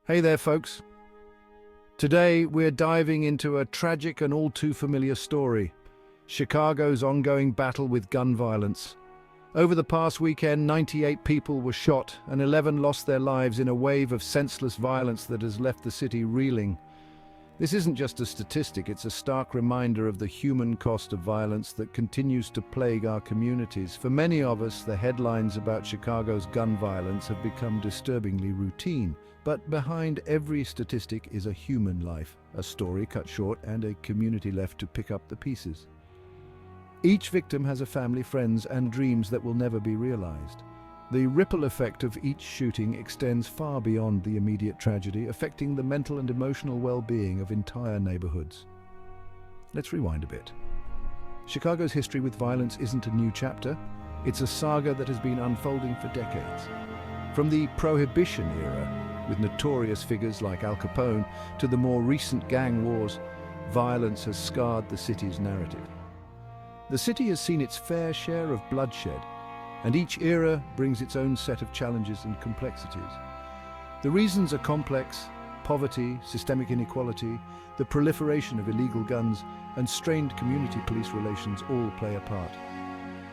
Hey there, folks. Today, we're diving into a tragic and all too familiar story, Chicago's ongoing battle with gun violence. Over the past weekend, 98 people were shot and 11 lost their lives in a wave of senseless violence that has left the city reeling. This isn't just a statistic, it's a stark reminder of the human cost of violence that continues to plague our communities. For many of us, the headlines about Chicago's gun violence have become disturbingly routine. But behind every statistic is a human life, a story cut short, and a community left to pick up the pieces. Each victim has a family, friends, and dreams that will never be realized. The ripple effect of each shooting extends far beyond the immediate tragedy, affecting the mental and emotional well-being of entire neighborhoods. Let's rewind a bit. Chicago's history with violence isn't a new chapter. It's a saga that has been unfolding for decades. From the Prohibition era, with notorious figures like Al Capone, to the more recent gang wars, violence has scarred the city's narrative. The city has seen its fair share of bloodshed, and each era brings its own set of challenges and complexities. The reasons are complex: poverty, systemic inequality, the proliferation of illegal guns, and strained community police relations all play a part.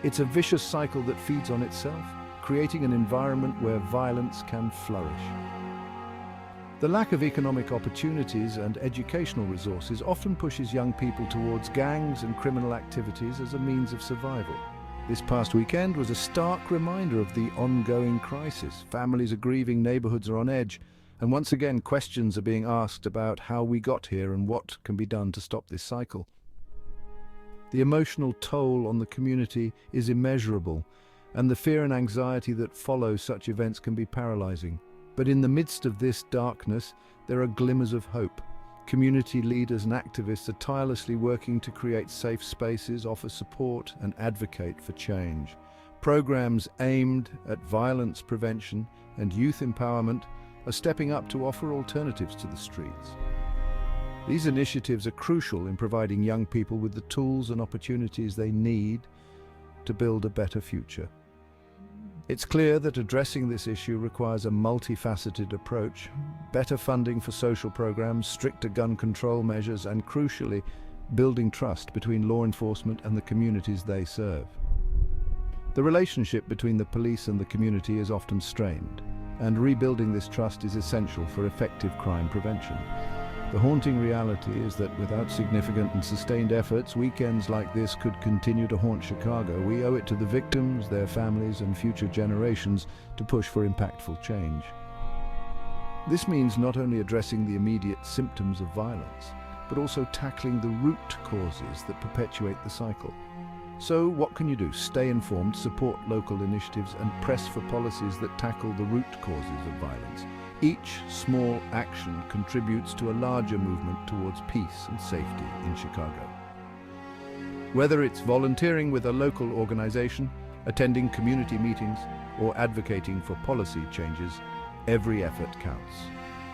It's a vicious cycle that feeds on itself, creating an environment where violence can flourish. The lack of economic opportunities and educational resources often pushes young people towards gangs and criminal activities as a means of survival. This past weekend was a stark reminder of the ongoing crisis. Families are grieving, neighborhoods are on edge, and once again questions are being asked about how we got here and what can be done to stop this cycle. The emotional toll on the community is immeasurable, and the fear and anxiety that follow such events can be paralyzing. But in the midst of this darkness, there are glimmers of hope. Community leaders and activists are tirelessly working to create safe spaces, offer support, and advocate for change. Programs aimed at violence prevention and youth empowerment are stepping up to offer alternatives to the streets. These initiatives are crucial in providing young people with the tools and opportunities they need to build a better future. It's clear that addressing this issue requires a multifaceted approach: better funding for social programs, stricter gun control measures, and crucially, building trust between law enforcement and the communities they serve. The relationship between the police and the community is often strained, and rebuilding this trust is essential for effective crime prevention. The haunting reality is that without significant and sustained efforts, weekends like this could continue to haunt Chicago. We owe it to the victims, their families, and future generations to push for impactful change. This means not only addressing the immediate symptoms of violence, but also tackling the root causes that perpetuate the cycle. So what can you do? Stay informed, support local initiatives, and press for policies that tackle the root causes of violence. Each small action contributes to a larger movement towards peace and safety in Chicago. Whether it's volunteering with a local organization, attending community meetings, or advocating for policy changes, every effort counts.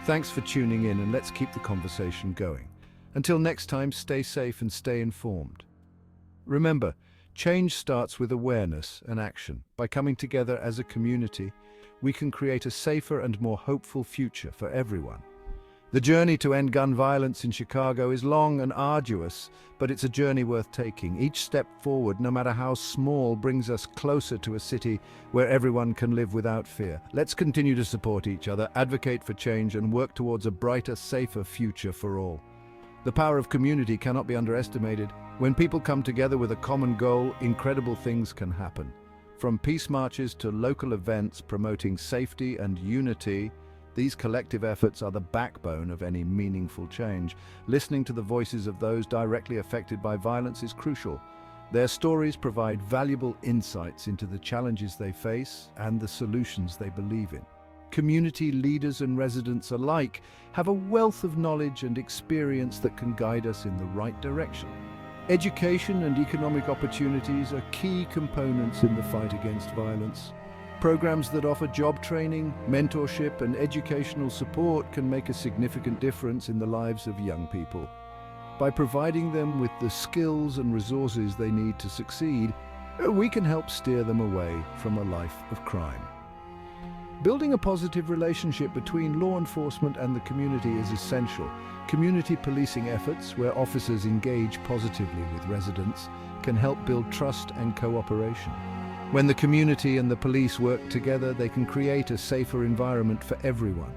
Thanks for tuning in, and let's keep the conversation going. Until next time, stay safe and stay informed. Remember, change starts with awareness and action. By coming together as a community, we can create a safer and more hopeful future for everyone. The journey to end gun violence in Chicago is long and arduous, but it's a journey worth taking. Each step forward, no matter how small, brings us closer to a city where everyone can live without fear. Let's continue to support each other, advocate for change, and work towards a brighter, safer future for all. The power of community cannot be underestimated. When people come together with a common goal, incredible things can happen. From peace marches to local events promoting safety and unity, these collective efforts are the backbone of any meaningful change. Listening to the voices of those directly affected by violence is crucial. Their stories provide valuable insights into the challenges they face and the solutions they believe in. Community leaders and residents alike have a wealth of knowledge and experience that can guide us in the right direction. Education and economic opportunities are key components in the fight against violence. Programs that offer job training, mentorship, and educational support can make a significant difference in the lives of young people. By providing them with the skills and resources they need to succeed, we can help steer them away from a life of crime. Building a positive relationship between law enforcement and the community is essential. Community policing efforts, where officers engage positively with residents, can help build trust and cooperation. When the community and the police work together, they can create a safer environment for everyone.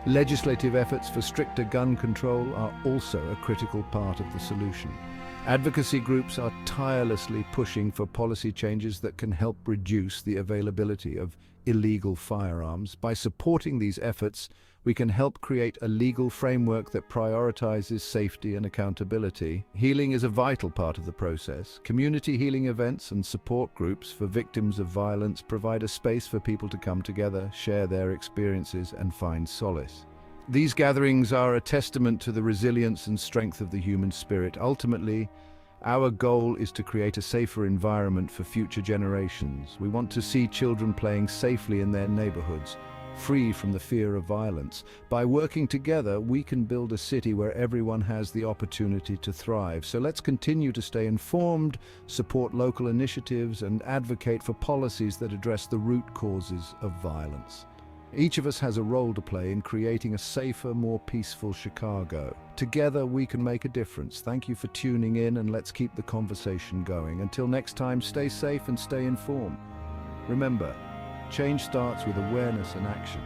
Legislative efforts for stricter gun control are also a critical part of the solution. Advocacy groups are tirelessly pushing for policy changes that can help reduce the availability of illegal firearms. By supporting these efforts, we can help create a legal framework that prioritizes safety and accountability. Healing is a vital part of the process. Community healing events and support groups for victims of violence provide a space for people to come together, share their experiences, and find solace. These gatherings are a testament to the resilience and strength of the human spirit. Ultimately, our goal is to create a safer environment for future generations. We want to see children playing safely in their neighborhoods, free from the fear of violence. By working together, we can build a city where everyone has the opportunity to thrive. So let's continue to stay informed, support local initiatives, and advocate for policies that address the root causes of violence. Each of us has a role to play in creating a safer, more peaceful Chicago. Together, we can make a difference. Thank you for tuning in, and let's keep the conversation going. Until next time, stay safe and stay informed. Remember, change starts with awareness and action.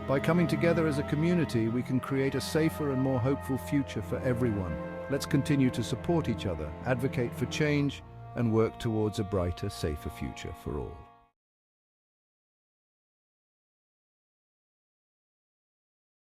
By coming together as a community, we can create a safer and more hopeful future for everyone. Let's continue to support each other, advocate for change, and work towards a brighter, safer future for all.